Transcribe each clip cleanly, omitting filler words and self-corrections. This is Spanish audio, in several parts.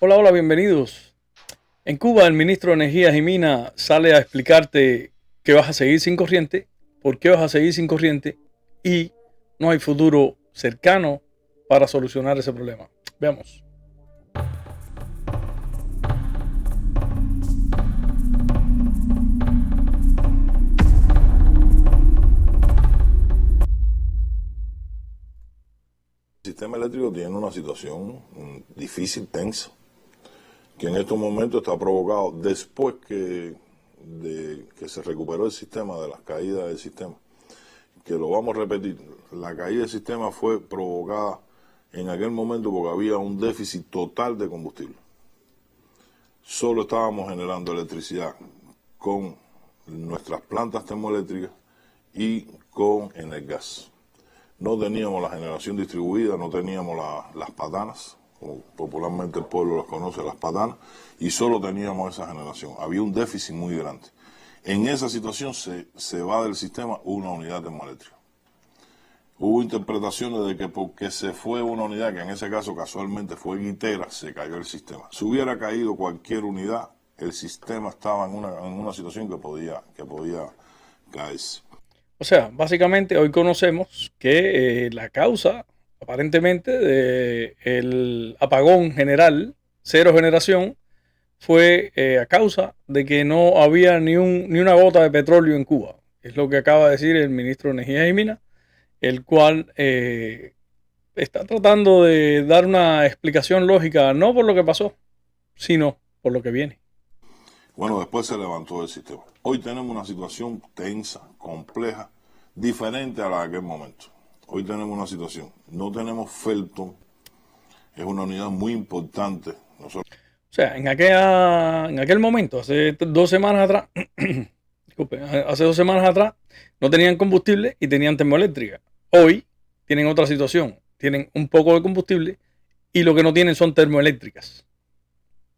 Hola, hola, bienvenidos. En Cuba, el ministro de Energías y Minas sale a explicarte que vas a seguir sin corriente, por qué vas a seguir sin corriente y no hay futuro cercano para solucionar ese problema. Veamos. El sistema eléctrico tiene una situación difícil, tensa, que en estos momentos está provocado después de que se recuperó el sistema, de las caídas del sistema, que lo vamos a repetir. La caída del sistema fue provocada en aquel momento porque había un déficit total de combustible. Solo estábamos generando electricidad con nuestras plantas termoeléctricas y con Energas. No teníamos la generación distribuida, no teníamos las patanas, como popularmente el pueblo las conoce, las patanas, y solo teníamos esa generación. Había un déficit muy grande. En esa situación se va del sistema una unidad termoeléctrica. Hubo interpretaciones de que porque se fue una unidad, que en ese caso casualmente fue Guitera, se cayó el sistema. Si hubiera caído cualquier unidad, el sistema estaba en una situación que podía caerse. O sea, básicamente hoy conocemos que la causa aparentemente del apagón general, cero generación, fue a causa de que no había ni una gota de petróleo en Cuba. Es lo que acaba de decir el ministro de Energía y Minas, el cual está tratando de dar una explicación lógica, no por lo que pasó, sino por lo que viene. Bueno, después se levantó el sistema. Hoy tenemos una situación tensa, compleja, diferente a la de aquel momento. Hoy tenemos una situación. No tenemos Felton, es una unidad muy importante. Nosotros... O sea, en aquel momento, hace 2 semanas atrás, disculpe, hace 2 semanas atrás, no tenían combustible y tenían termoeléctrica. Hoy tienen otra situación. Tienen un poco de combustible y lo que no tienen son termoeléctricas.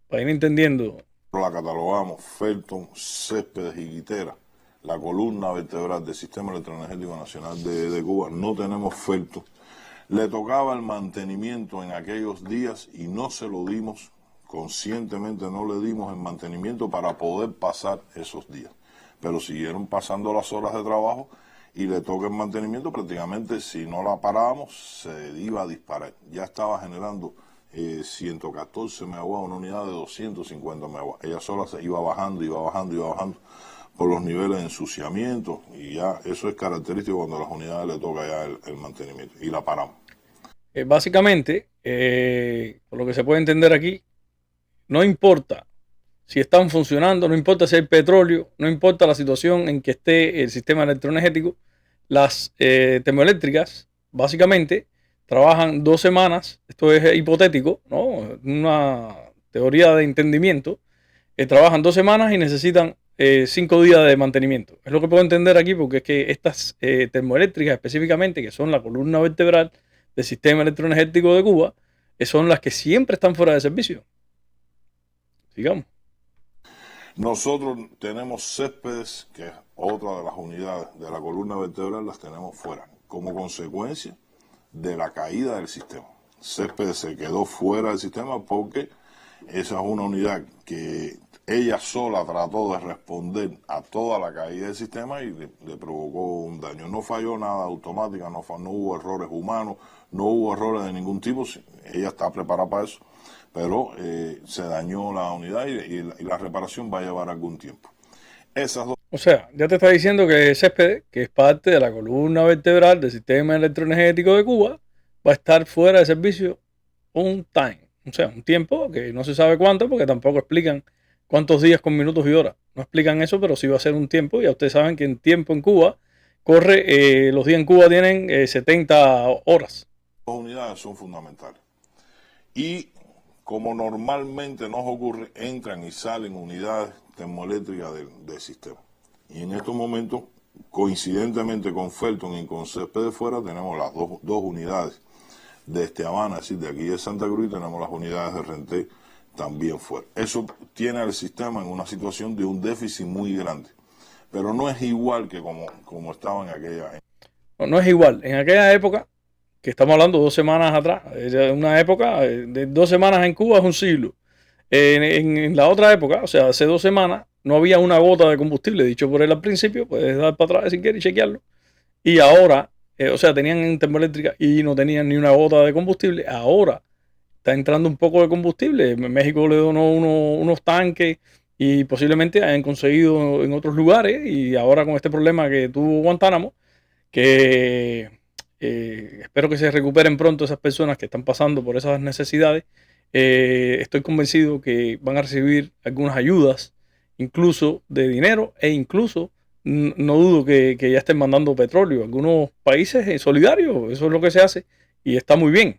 Para ir entendiendo. La catalogamos Felton, Céspedes y Guitera, la columna vertebral del Sistema Electroenergético Nacional de Cuba. No tenemos Felton. Le tocaba el mantenimiento en aquellos días y no se lo dimos, conscientemente no le dimos el mantenimiento para poder pasar esos días. Pero siguieron pasando las horas de trabajo y le toca el mantenimiento. Prácticamente si no la parábamos se iba a disparar. Ya estaba generando 114 megawatts, una unidad de 250 megawatts. Ella sola se iba bajando, iba bajando, iba bajando por los niveles de ensuciamiento, y ya eso es característico cuando a las unidades le toca ya el mantenimiento, y la paramos. Básicamente, por lo que se puede entender aquí, no importa si están funcionando, no importa si hay petróleo, no importa la situación en que esté el sistema electroenergético, las termoeléctricas básicamente trabajan 2 semanas, esto es hipotético, ¿no? Una teoría de entendimiento, trabajan 2 semanas y necesitan 5 días de mantenimiento. Es lo que puedo entender aquí porque es que estas termoeléctricas específicamente, que son la columna vertebral del sistema electroenergético de Cuba, son las que siempre están fuera de servicio. Sigamos. Nosotros tenemos Céspedes, que es otra de las unidades de la columna vertebral, las tenemos fuera, como consecuencia de la caída del sistema. Céspedes se quedó fuera del sistema porque esa es una unidad que ella sola trató de responder a toda la caída del sistema y le provocó un daño. No falló nada automática, no hubo errores humanos, no hubo errores de ningún tipo. Ella está preparada para eso, pero se dañó la unidad y la reparación va a llevar algún tiempo. Esas dos... O sea, ya te está diciendo que Céspedes, que es parte de la columna vertebral del sistema electroenergético de Cuba, va a estar fuera de servicio un time. O sea, un tiempo que no se sabe cuánto, porque tampoco explican cuántos días con minutos y horas. No explican eso, pero sí va a ser un tiempo. Ya ustedes saben que en tiempo en Cuba corre, los días en Cuba tienen 70 horas. Dos unidades son fundamentales. Y como normalmente nos ocurre, entran y salen unidades termoeléctricas del sistema. Y en estos momentos, coincidentemente con Felton y con Céspedes fuera, tenemos las dos unidades de Habana, es decir, de aquí de Santa Cruz, y tenemos las unidades de Renté también fuera. Eso tiene al sistema en una situación de un déficit muy grande, pero no es igual que como estaba en aquella. No, no es igual. En aquella época, que estamos hablando 2 semanas atrás, una época de 2 semanas en Cuba es un siglo. En la otra época, o sea, hace 2 semanas, no había una gota de combustible, dicho por él al principio, puedes dar para atrás si quieres y chequearlo. Y ahora, o sea, tenían termoeléctrica y no tenían ni una gota de combustible. Ahora está entrando un poco de combustible. México le donó unos tanques y posiblemente hayan conseguido en otros lugares. Y ahora con este problema que tuvo Guantánamo, que espero que se recuperen pronto esas personas que están pasando por esas necesidades. Estoy convencido que van a recibir algunas ayudas, incluso de dinero, e incluso no dudo que ya estén mandando petróleo a algunos países solidarios. Eso es lo que se hace y está muy bien.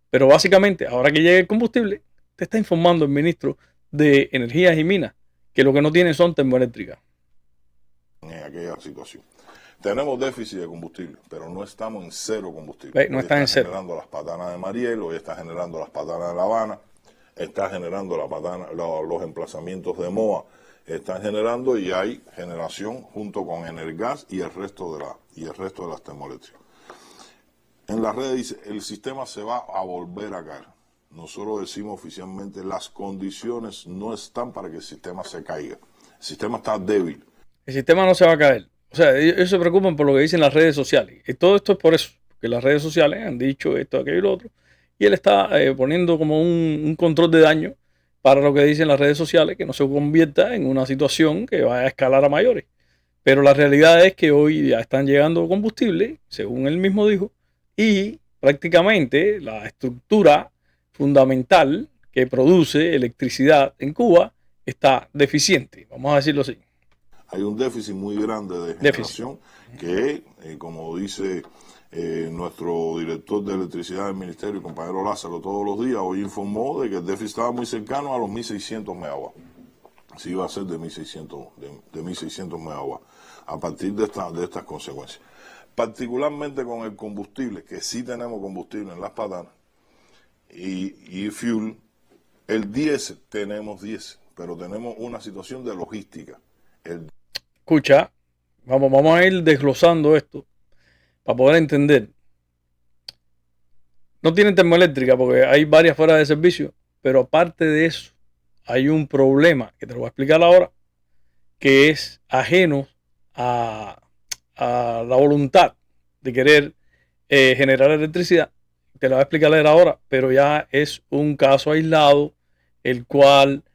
Pero básicamente, ahora que llegue el combustible, te está informando el ministro de Energías y Minas que lo que no tiene son termoeléctricas. En aquella situación. Tenemos déficit de combustible, pero no estamos en cero combustible. No está en cero. Generando las patanas de Mariel, hoy está generando las patanas de La Habana, está generando los emplazamientos de MOA, están generando y hay generación junto con Energas y el resto de las termoeléctricas. En las redes dice, el sistema se va a volver a caer. Nosotros decimos oficialmente, las condiciones no están para que el sistema se caiga. El sistema está débil. El sistema no se va a caer. O sea, ellos se preocupan por lo que dicen las redes sociales. Y todo esto es por eso, porque las redes sociales han dicho esto, aquello y lo otro. Y él está poniendo como un control de daño para lo que dicen las redes sociales, que no se convierta en una situación que vaya a escalar a mayores. Pero la realidad es que hoy ya están llegando combustible, según él mismo dijo, y prácticamente la estructura fundamental que produce electricidad en Cuba está deficiente, vamos a decirlo así. Hay un déficit muy grande de generación que, como dice nuestro director de electricidad del ministerio, el compañero Lázaro, todos los días, hoy informó de que el déficit estaba muy cercano a los 1.600 megawatts. Sí iba a ser de 1.600 megawatts a partir de estas consecuencias. Particularmente con el combustible, que sí tenemos combustible en las patanas, y fuel, el diésel, tenemos diésel, pero tenemos una situación de logística. Escucha, vamos a ir desglosando esto para poder entender. No tienen termoeléctrica porque hay varias fuera de servicio, pero aparte de eso, hay un problema que te lo voy a explicar ahora, que es ajeno a la voluntad de querer generar electricidad. Te lo voy a explicar ahora, pero ya es un caso aislado, el cual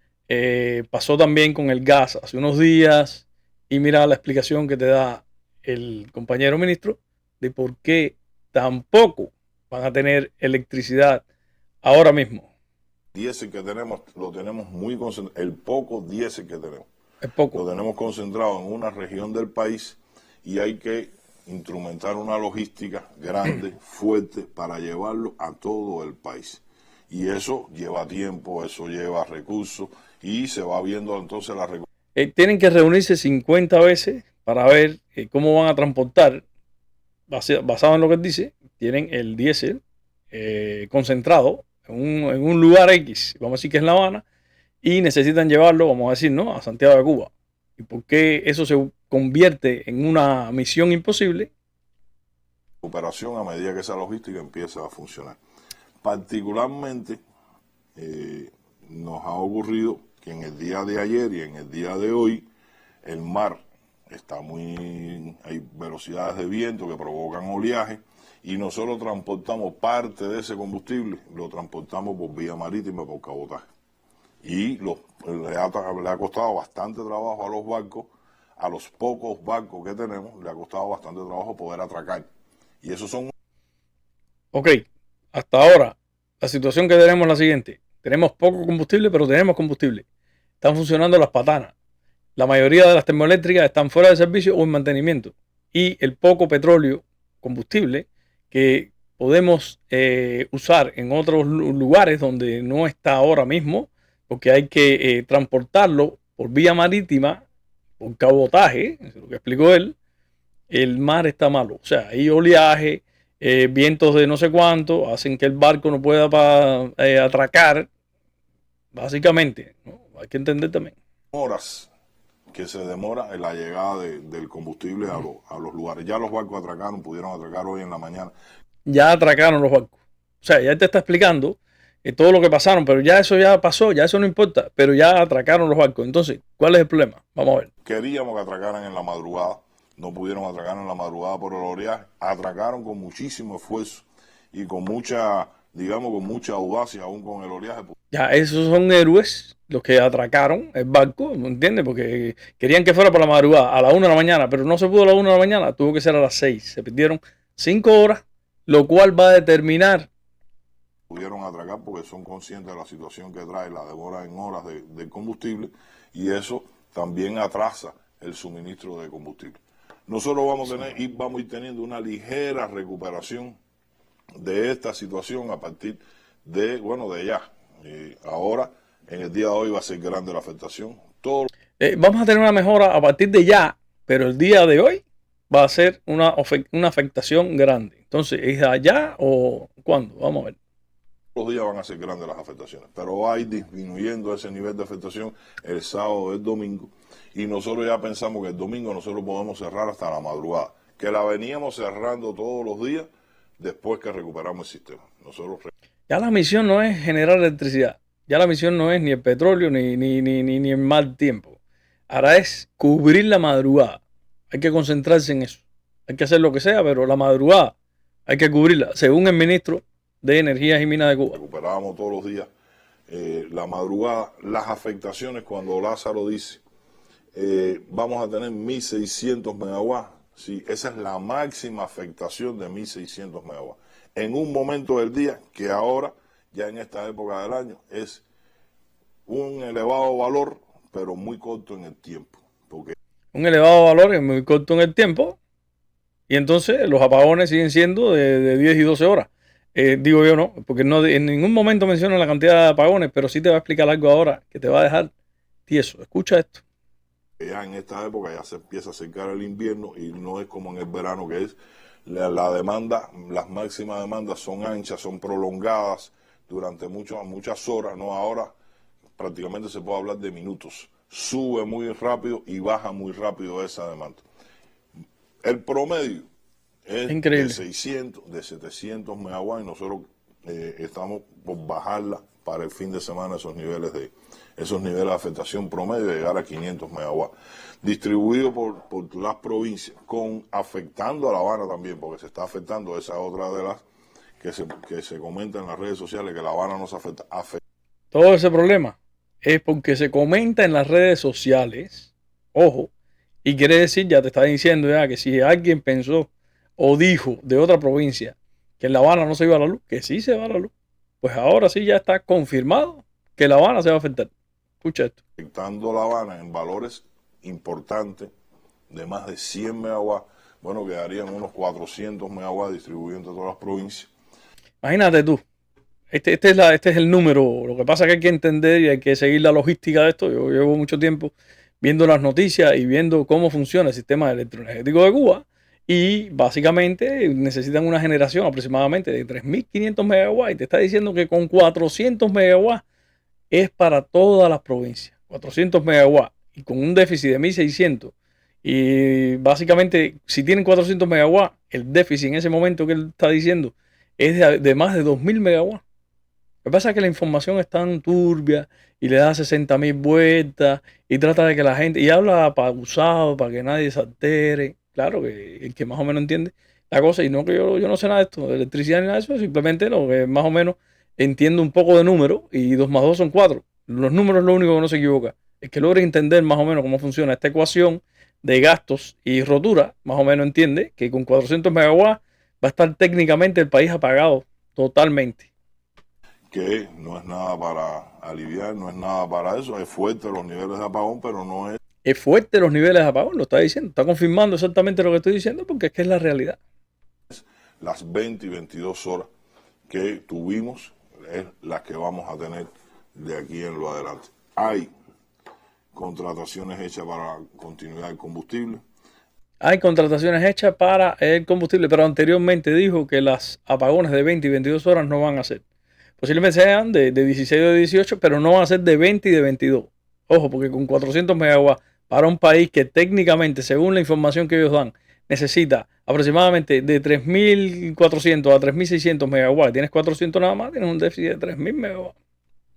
pasó también con el gas hace unos días. Y mira la explicación que te da el compañero ministro de por qué tampoco van a tener electricidad ahora mismo. Diésel que tenemos, lo tenemos muy concentrado, el poco diésel que tenemos. Es poco. Lo tenemos concentrado en una región del país y hay que instrumentar una logística grande, fuerte, para llevarlo a todo el país. Y eso lleva tiempo, eso lleva recursos y se va viendo entonces la recursos. Tienen que reunirse 50 veces para ver cómo van a transportar, basado en lo que él dice, tienen el diésel concentrado en un lugar X, vamos a decir que es La Habana, y necesitan llevarlo, vamos a decir, ¿no?, a Santiago de Cuba. ¿Y por qué eso se convierte en una misión imposible? Operación a medida que esa logística empieza a funcionar. Particularmente nos ha ocurrido que en el día de ayer y en el día de hoy el mar está hay velocidades de viento que provocan oleaje y nosotros transportamos parte de ese combustible, lo transportamos por vía marítima, por cabotaje. Y le ha costado bastante trabajo a los barcos, a los pocos barcos que tenemos, le ha costado bastante trabajo poder atracar. Y esos son... Ok, hasta ahora la situación que tenemos es la siguiente. Tenemos poco combustible, pero tenemos combustible. Están funcionando las patanas. La mayoría de las termoeléctricas están fuera de servicio o en mantenimiento. Y el poco petróleo, combustible, que podemos usar en otros lugares donde no está ahora mismo, porque hay que transportarlo por vía marítima, por cabotaje, es lo que explicó él, el mar está malo. O sea, hay oleaje, vientos de no sé cuánto, hacen que el barco no pueda atracar, básicamente, ¿no? Hay que entender también. Horas que se demora en la llegada del combustible a los lugares. Ya los barcos atracaron, pudieron atracar hoy en la mañana. Ya atracaron los barcos. O sea, ya te está explicando todo lo que pasaron, pero ya eso ya pasó, ya eso no importa, pero ya atracaron los barcos. Entonces, ¿cuál es el problema? Vamos a ver. Queríamos que atracaran en la madrugada, no pudieron atracar en la madrugada por el oleaje, atracaron con muchísimo esfuerzo y con mucha, digamos, con mucha audacia, aún con el oleaje. Ya, esos son héroes los que atracaron el barco, ¿me entiendes? Porque querían que fuera por la madrugada, a la 1 de la mañana, pero no se pudo a la 1 de la mañana, tuvo que ser a las 6. Se perdieron 5 horas, lo cual va a determinar. Pudieron atracar porque son conscientes de la situación que trae la demora en horas de combustible y eso también atrasa el suministro de combustible. Nosotros vamos a ir teniendo una ligera recuperación de esta situación a partir de, bueno, de ya. Ahora, en el día de hoy va a ser grande la afectación. Vamos a tener una mejora a partir de ya, pero el día de hoy va a ser una afectación grande. Entonces, ¿es allá o cuándo? Vamos a ver. Los días van a ser grandes las afectaciones, pero va a ir disminuyendo ese nivel de afectación el sábado, el domingo, y nosotros ya pensamos que el domingo nosotros podemos cerrar hasta la madrugada, que la veníamos cerrando todos los días después que recuperamos el sistema. Ya la misión no es generar electricidad, ya la misión no es ni el petróleo ni el mal tiempo, ahora es cubrir la madrugada, hay que concentrarse en eso, hay que hacer lo que sea, pero la madrugada hay que cubrirla, según el ministro de Energías y Minas de Cuba. Recuperábamos todos los días la madrugada, las afectaciones cuando Lázaro dice vamos a tener 1.600 megawatts, sí, esa es la máxima afectación de 1.600 megawatts. En un momento del día que ahora, ya en esta época del año, es un elevado valor, pero muy corto en el tiempo. Un elevado valor es muy corto en el tiempo y entonces los apagones siguen siendo de 10 y 12 horas. Digo yo no, porque no en ningún momento menciono la cantidad de apagones, pero sí te va a explicar algo ahora que te va a dejar tieso. Escucha esto. Ya en esta época ya se empieza a acercar el invierno y no es como en el verano que es la demanda, las máximas demandas son anchas, son prolongadas durante muchas horas, no ahora prácticamente se puede hablar de minutos. Sube muy rápido y baja muy rápido esa demanda. El promedio es increíble. De 600, de 700 megawatts y nosotros estamos por bajarla para el fin de semana esos niveles de afectación promedio de llegar a 500 megawatts. Distribuido por las provincias, afectando a La Habana también, porque se está afectando, esa otra de las que se comenta en las redes sociales, que La Habana nos afecta. Todo ese problema es porque se comenta en las redes sociales, ojo, y quiere decir, ya te está diciendo ya que si alguien pensó o dijo de otra provincia que en La Habana no se iba a la luz, que sí se va a la luz, pues ahora sí ya está confirmado que La Habana se va a afectar. Escucha esto. Afectando La Habana en valores importantes de más de 100 megawatts, bueno, quedarían unos 400 megawatts distribuidos entre todas las provincias. Imagínate tú, este es el número, lo que pasa es que hay que entender y hay que seguir la logística de esto. Yo llevo mucho tiempo viendo las noticias y viendo cómo funciona el sistema electroenergético de Cuba y básicamente necesitan una generación aproximadamente de 3.500 megawatts y te está diciendo que con 400 megawatts es para todas las provincias, 400 megawatts y con un déficit de 1.600 y básicamente si tienen 400 megawatts, el déficit en ese momento que él está diciendo es de más de 2.000 megawatts. Lo que pasa es que la información es tan turbia y le da 60.000 vueltas y trata de que la gente, y habla pausado para que nadie se altere. Claro que el que más o menos entiende la cosa, y no que yo no sé nada de esto, de electricidad ni nada de eso, simplemente lo que más o menos entiendo un poco de números y 2 más 2 son 4. Los números es lo único que no se equivoca. Es que logre entender más o menos cómo funciona esta ecuación de gastos y rotura, más o menos entiende que con 400 megawatts va a estar técnicamente el país apagado totalmente. Que no es nada para aliviar, no es nada para eso, es fuerte los niveles de apagón, pero no es... Es fuerte los niveles de apagón, lo está diciendo, está confirmando exactamente lo que estoy diciendo porque es que es la realidad. Las 20 y 22 horas que tuvimos es las que vamos a tener de aquí en lo adelante. Hay contrataciones hechas para continuidad del combustible. Hay contrataciones hechas para el combustible, pero anteriormente dijo que las apagones de 20 y 22 horas no van a ser. Posiblemente sean de 16 o de 18, pero no van a ser de 20 y de 22. Ojo, porque con 400 megawatts para un país que técnicamente, según la información que ellos dan, necesita aproximadamente de 3.400 a 3.600 megawatts, tienes 400 nada más, tienes un déficit de 3.000 megawatts.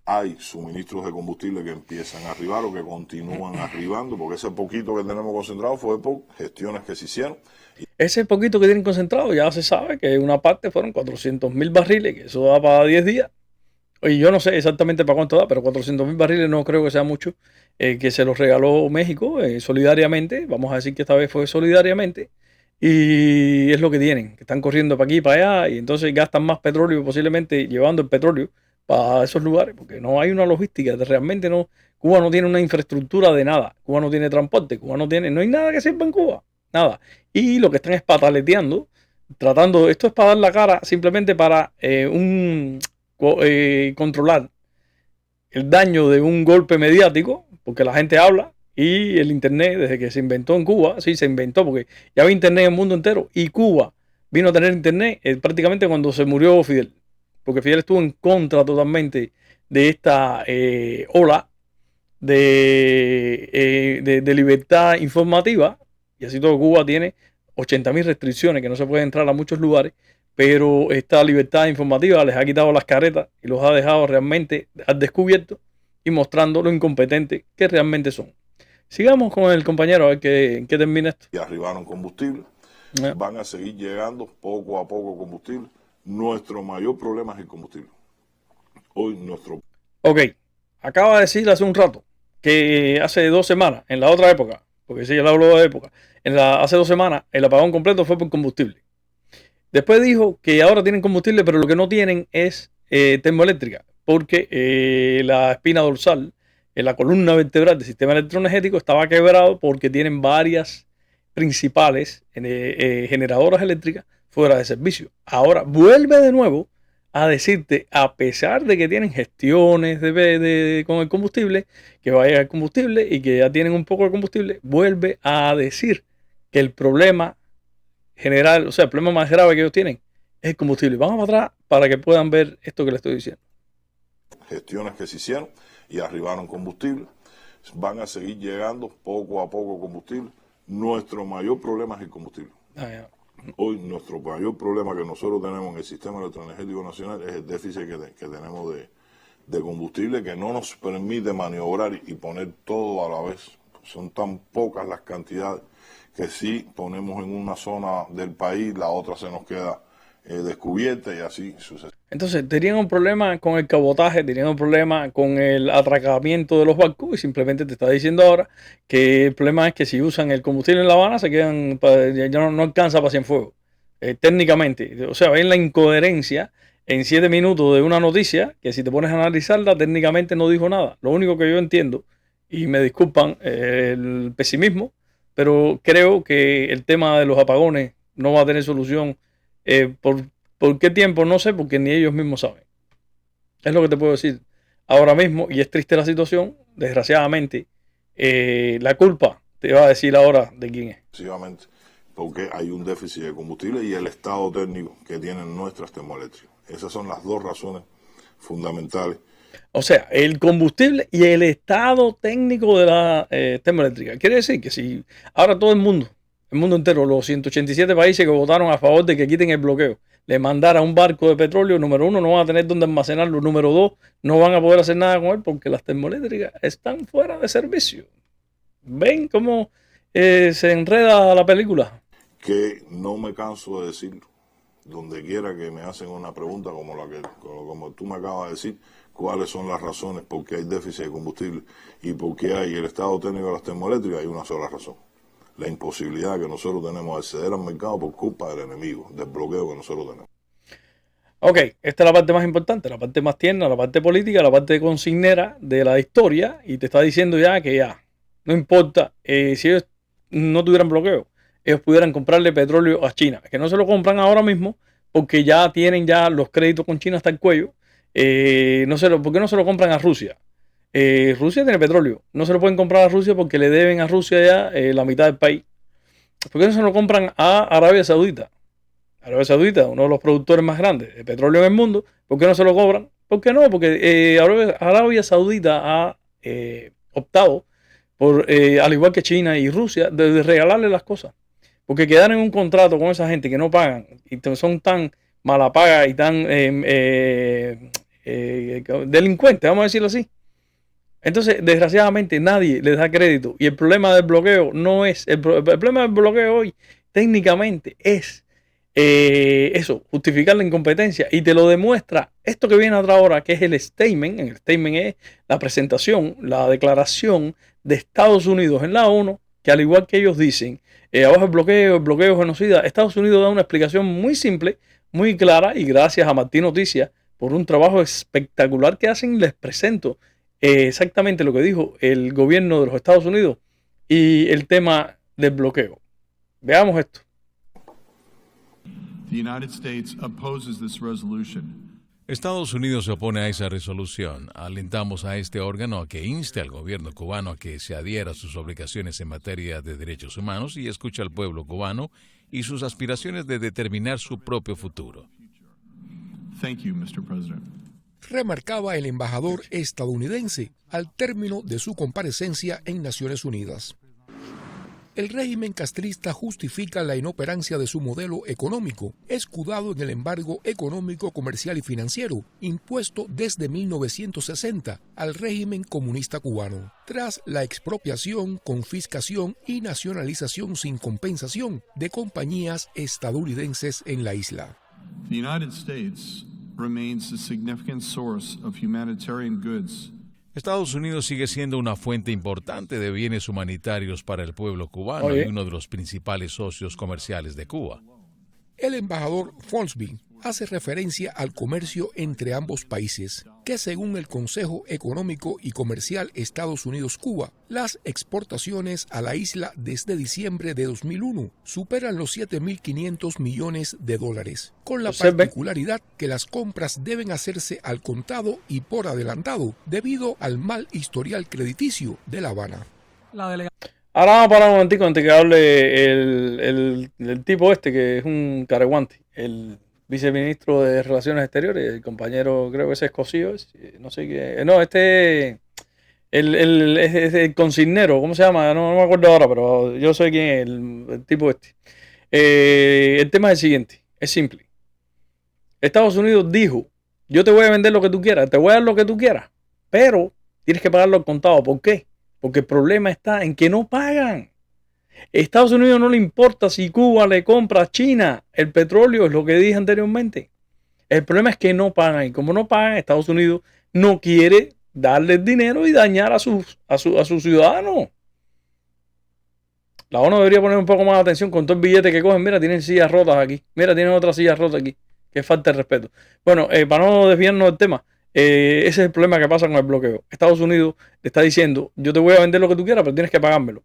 Hay suministros de combustible que empiezan a arribar o que continúan arribando, porque ese poquito que tenemos concentrado fue por gestiones que se hicieron. Ese poquito que tienen concentrado ya se sabe que una parte fueron 400.000 barriles, que eso da para 10 días. Y yo no sé exactamente para cuánto da, pero 400.000 barriles no creo que sea mucho, que se los regaló México solidariamente. Vamos a decir que esta vez fue solidariamente. Y es lo que tienen, que están corriendo para aquí y para allá y entonces gastan más petróleo posiblemente llevando el petróleo para esos lugares, porque no hay una logística, realmente no. Cuba no tiene una infraestructura de nada, Cuba no tiene transporte, Cuba no tiene, no hay nada que sirva en Cuba, nada. Y lo que están es pataleteando, tratando, esto es para dar la cara simplemente para controlar el daño de un golpe mediático, porque la gente habla y el internet desde que se inventó en Cuba, sí se inventó porque ya había internet en el mundo entero y Cuba vino a tener internet prácticamente cuando se murió Fidel, porque Fidel estuvo en contra totalmente de esta ola de libertad informativa y así todo Cuba tiene 80.000 restricciones que no se puede entrar a muchos lugares, pero esta libertad informativa les ha quitado las caretas y los ha dejado realmente al descubierto y mostrando lo incompetentes que realmente son. Sigamos con el compañero a ver en qué termina esto. Y arribaron combustible, van a seguir llegando poco a poco combustible. Nuestro mayor problema es el combustible. Hoy nuestro... Ok, acaba de decir hace un rato que hace 2 semanas, en la otra época, porque sí, él habló de época, hace 2 semanas el apagón completo fue por combustible. Después dijo que ahora tienen combustible, pero lo que no tienen es termoeléctrica, porque la espina dorsal, la columna vertebral del sistema electroenergético estaba quebrado porque tienen varias principales generadoras eléctricas fuera de servicio. Ahora vuelve de nuevo a decirte, a pesar de que tienen gestiones con el combustible, que vaya el combustible y que ya tienen un poco de combustible, vuelve a decir que el problema general, o sea, el problema más grave que ellos tienen es el combustible. Vamos para atrás para que puedan ver esto que les estoy diciendo. Gestiones que se hicieron y arribaron combustible, van a seguir llegando poco a poco combustible. Nuestro mayor problema es el combustible. Hoy nuestro mayor problema que nosotros tenemos en el sistema electroenergético nacional es el déficit que tenemos de combustible, que no nos permite maniobrar y poner todo a la vez. Son tan pocas las cantidades que si ponemos en una zona del país, la otra se nos queda descubierta y así sucede. Entonces, tenían un problema con el cabotaje, tenían un problema con el atracamiento de los barcos y simplemente te está diciendo ahora que el problema es que si usan el combustible en La Habana se quedan, ya no alcanza para Cienfuegos, técnicamente. O sea, ven la incoherencia en 7 minutos de una noticia que si te pones a analizarla técnicamente no dijo nada. Lo único que yo entiendo, y me disculpan el pesimismo, pero creo que el tema de los apagones no va a tener solución ¿por qué tiempo? No sé, porque ni ellos mismos saben. Es lo que te puedo decir ahora mismo, y es triste la situación, desgraciadamente. La culpa te va a decir ahora de quién es. Exclusivamente porque hay un déficit de combustible y el estado técnico que tienen nuestras termoeléctricas. Esas son las dos razones fundamentales. O sea, el combustible y el estado técnico de la termoeléctrica. Quiere decir que si ahora todo el mundo entero, los 187 países que votaron a favor de que quiten el bloqueo, le mandara un barco de petróleo, número 1, no van a tener dónde almacenarlo, número 2, no van a poder hacer nada con él porque las termoeléctricas están fuera de servicio. ¿Ven cómo se enreda la película? Que no me canso de decirlo. Donde quiera que me hacen una pregunta como tú me acabas de decir, cuáles son las razones por qué hay déficit de combustible y por qué hay el estado técnico de las termoeléctricas, hay una sola razón: la imposibilidad que nosotros tenemos de acceder al mercado por culpa del enemigo, del bloqueo que nosotros tenemos. Ok, esta es la parte más importante, la parte más tierna, la parte política, la parte consignera de la historia, y te está diciendo ya que ya, no importa, si ellos no tuvieran bloqueo, ellos pudieran comprarle petróleo a China, que no se lo compran ahora mismo porque ya tienen ya los créditos con China hasta el cuello. ¿Por qué no se lo compran a Rusia? Rusia tiene petróleo, no se lo pueden comprar a Rusia porque le deben a Rusia ya la mitad del país. ¿Por qué no se lo compran a Arabia Saudita? Arabia Saudita, uno de los productores más grandes de petróleo en el mundo. ¿Por qué no se lo cobran? ¿Por qué no? Porque Arabia Saudita ha optado por, al igual que China y Rusia, de regalarle las cosas. Porque quedar en un contrato con esa gente que no pagan y son tan mala paga y tan delincuentes, vamos a decirlo así. Entonces, desgraciadamente, nadie les da crédito. Y el problema del bloqueo no es... El problema del bloqueo hoy, técnicamente, es eso, justificar la incompetencia. Y te lo demuestra esto que viene atrás ahora, que es el statement. El statement es la presentación, la declaración de Estados Unidos en la ONU, que al igual que ellos dicen, abajo el bloqueo genocida, Estados Unidos da una explicación muy simple, muy clara, y gracias a Martín Noticias por un trabajo espectacular que hacen, les presento exactamente lo que dijo el gobierno de los Estados Unidos y el tema del bloqueo. Veamos esto. The United States opposes this resolution. Estados Unidos se opone a esa resolución. Alentamos a este órgano a que inste al gobierno cubano a que se adhiera a sus obligaciones en materia de derechos humanos y escuche al pueblo cubano y sus aspiraciones de determinar su propio futuro. Thank you, Mr. President. Remarcaba el embajador estadounidense al término de su comparecencia en Naciones Unidas. El régimen castrista justifica la inoperancia de su modelo económico, escudado en el embargo económico, comercial y financiero, impuesto desde 1960 al régimen comunista cubano, tras la expropiación, confiscación y nacionalización sin compensación de compañías estadounidenses en la isla. The United States remains a significant source of humanitarian goods. Estados Unidos sigue siendo una fuente importante de bienes humanitarios para el pueblo cubano y uno de los principales socios comerciales de Cuba. El embajador Fonsby hace referencia al comercio entre ambos países, que según el Consejo Económico y Comercial Estados Unidos-Cuba, las exportaciones a la isla desde diciembre de 2001 superan los 7.500 millones de dólares, con la particularidad que las compras deben hacerse al contado y por adelantado, debido al mal historial crediticio de La Habana. Ahora vamos a parar un momentico antes que hable el tipo este, que es un careguante, el viceministro de Relaciones Exteriores, el compañero, creo que ese es Cosío, no sé qué, no, el consignero, ¿cómo se llama? No me acuerdo ahora, pero yo sé quién es el tipo este. El tema es el siguiente, es simple. Estados Unidos dijo, yo te voy a vender lo que tú quieras, te voy a dar lo que tú quieras, pero tienes que pagarlo al contado. ¿Por qué? Porque el problema está en que no pagan. Estados Unidos no le importa si Cuba le compra a China el petróleo, es lo que dije anteriormente. El problema es que no pagan. Y como no pagan, Estados Unidos no quiere darles dinero y dañar a sus ciudadanos. La ONU debería poner un poco más de atención con todo el billete que cogen. Mira, tienen sillas rotas aquí. Mira, tienen otras sillas rotas aquí. Que falta de respeto. Bueno, para no desviarnos del tema, ese es el problema que pasa con el bloqueo. Estados Unidos le está diciendo, yo te voy a vender lo que tú quieras, pero tienes que pagármelo.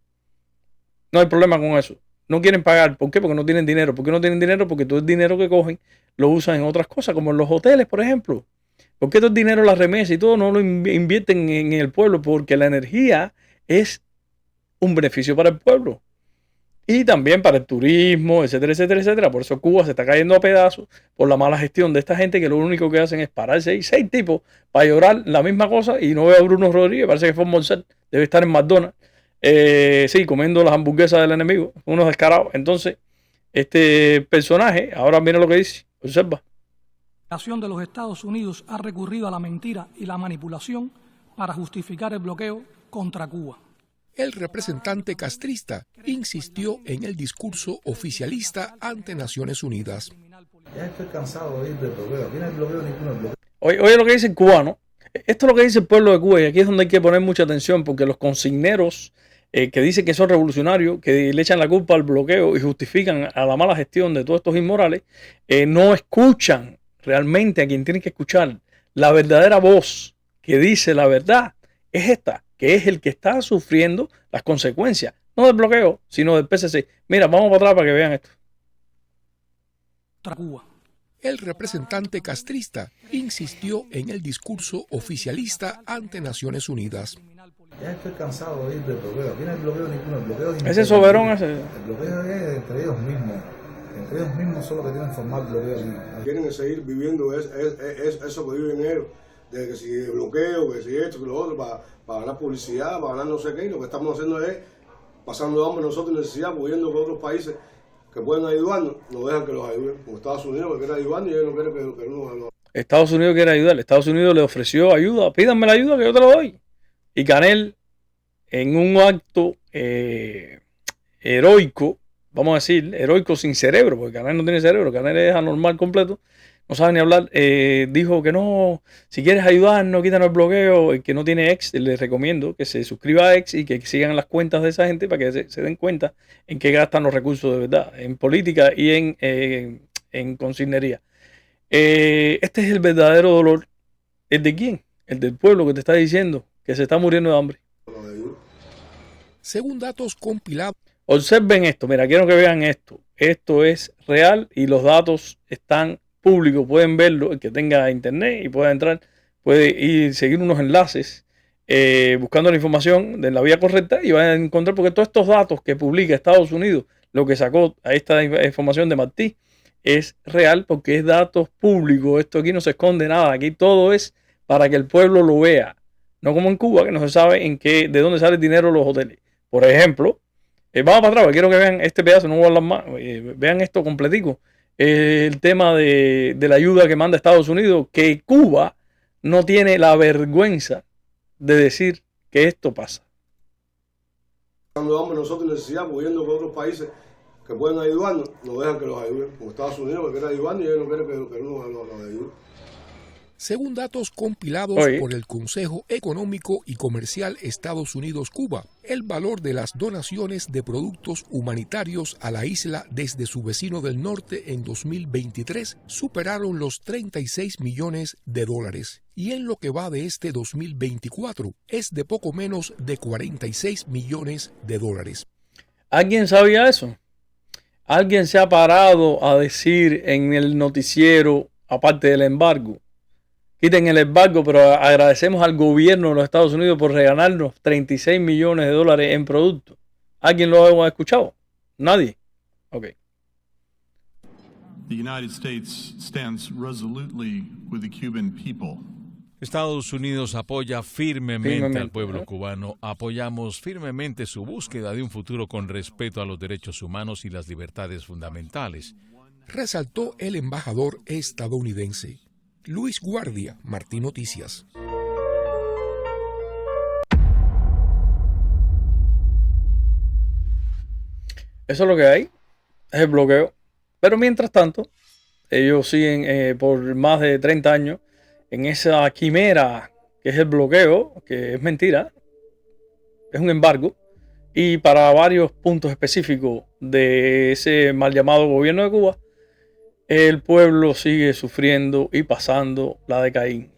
No hay problema con eso. No quieren pagar. ¿Por qué? Porque no tienen dinero. ¿Por qué no tienen dinero? Porque todo el dinero que cogen lo usan en otras cosas, como en los hoteles, por ejemplo. ¿Por qué todo el dinero, las remesas y todo no lo invierten en el pueblo? Porque la energía es un beneficio para el pueblo. Y también para el turismo, etcétera, etcétera, etcétera. Por eso Cuba se está cayendo a pedazos por la mala gestión de esta gente, que lo único que hacen es pararse ahí 6 tipos para llorar la misma cosa. Y no veo a Bruno Rodríguez, parece que fue un morcel, debe estar en McDonald's. Sí, comiendo las hamburguesas del enemigo, unos descarados. Entonces, este personaje, ahora mira lo que dice, observa. La nación de los Estados Unidos ha recurrido a la mentira y la manipulación para justificar el bloqueo contra Cuba. El representante castrista insistió en el discurso oficialista ante Naciones Unidas. Ya estoy cansado de ir del bloqueo. Aquí no hay bloqueo, ninguno bloqueo. Oye lo que dice el cubano. Esto es lo que dice el pueblo de Cuba, y aquí es donde hay que poner mucha atención, porque los consigneros que dicen que son revolucionarios, que le echan la culpa al bloqueo y justifican a la mala gestión de todos estos inmorales, no escuchan realmente a quien tienen que escuchar. La verdadera voz que dice la verdad es esta, que es el que está sufriendo las consecuencias, no del bloqueo, sino del PCC. Mira, vamos para atrás para que vean esto. Cuba. El representante castrista insistió en el discurso oficialista ante Naciones Unidas. Ya estoy cansado de ir del bloqueo. Aquí no hay bloqueo, ninguno bloqueo. Ese soberón ese. El bloqueo es entre ellos mismos. Entre ellos mismos son los que tienen formado el bloqueo aquí. Quieren seguir viviendo eso que viven ellos, de que si bloqueo, que si esto, que lo otro, para ganar publicidad, para ganar no sé qué. Y lo que estamos haciendo es pasando hambre nosotros, necesidad, pudiendo que otros países que pueden ayudarnos, no dejan que los ayuden. Como Estados Unidos que quiere ayudarnos y ellos no quieren que uno nos... Estados Unidos quiere ayudar. Estados Unidos le ofreció ayuda. Pídanme la ayuda que yo te lo doy. Y Canel, en un acto heroico, vamos a decir, heroico sin cerebro, porque Canel no tiene cerebro, Canel es anormal completo, no sabe ni hablar, dijo que no, si quieres ayudarnos, quítanos el bloqueo. El que no tiene X, les recomiendo que se suscriba a X y que sigan las cuentas de esa gente para que se den cuenta en qué gastan los recursos de verdad, en política y en consignería. Este es el verdadero dolor. ¿El de quién? El del pueblo que te está diciendo que se está muriendo de hambre. Según datos compilados. Observen esto, mira, quiero que vean esto. Esto es real y los datos están públicos, pueden verlo. El que tenga internet y pueda entrar, puede ir seguir unos enlaces buscando la información de la vía correcta y van a encontrar, porque todos estos datos que publica Estados Unidos, lo que sacó a esta información de Martí, es real porque es datos públicos. Esto aquí no se esconde nada, aquí todo es para que el pueblo lo vea. No como en Cuba, que no se sabe de dónde sale el dinero de los hoteles. Por ejemplo, vamos para atrás, quiero que vean este pedazo, no voy a hablar más, vean esto completico. El tema de la ayuda que manda Estados Unidos, que Cuba no tiene la vergüenza de decir que esto pasa. Cuando damos nosotros necesidad, pudiendo que otros países que pueden ayudarnos, no dejan que los ayuden. Como Estados Unidos que quiere ayudarnos y ellos no quieren que uno nos ayude. Según datos compilados por el Consejo Económico y Comercial Estados Unidos-Cuba, el valor de las donaciones de productos humanitarios a la isla desde su vecino del norte en 2023 superaron los 36 millones de dólares. Y en lo que va de este 2024 es de poco menos de 46 millones de dólares. ¿Alguien sabía eso? ¿Alguien se ha parado a decir en el noticiero, aparte del embargo? Quiten el embargo, pero agradecemos al gobierno de los Estados Unidos por regalarnos 36 millones de dólares en productos. ¿Alguien lo ha escuchado? ¿Nadie? Ok. The United States stands resolutely with the Cuban people. Estados Unidos apoya firmemente al pueblo cubano. Apoyamos firmemente su búsqueda de un futuro con respeto a los derechos humanos y las libertades fundamentales, resaltó el embajador estadounidense. Luis Guardia, Martí Noticias. Eso es lo que hay, es el bloqueo. Pero mientras tanto, ellos siguen por más de 30 años en esa quimera que es el bloqueo, que es mentira, es un embargo. Y para varios puntos específicos de ese mal llamado gobierno de Cuba, el pueblo sigue sufriendo y pasando la de Caín.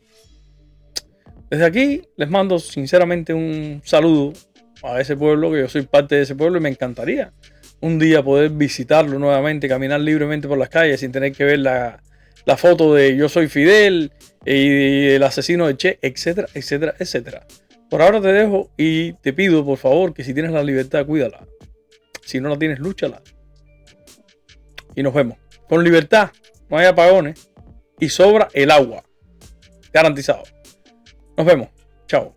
Desde aquí les mando sinceramente un saludo a ese pueblo, que yo soy parte de ese pueblo y me encantaría un día poder visitarlo nuevamente, caminar libremente por las calles sin tener que ver la foto de yo soy Fidel y el asesino de Che, etcétera, etcétera, etcétera. Por ahora te dejo y te pido por favor que si tienes la libertad, cuídala. Si no la tienes, lúchala. Y nos vemos. Con libertad, no hay apagones y sobra el agua. Garantizado. Nos vemos. Chao.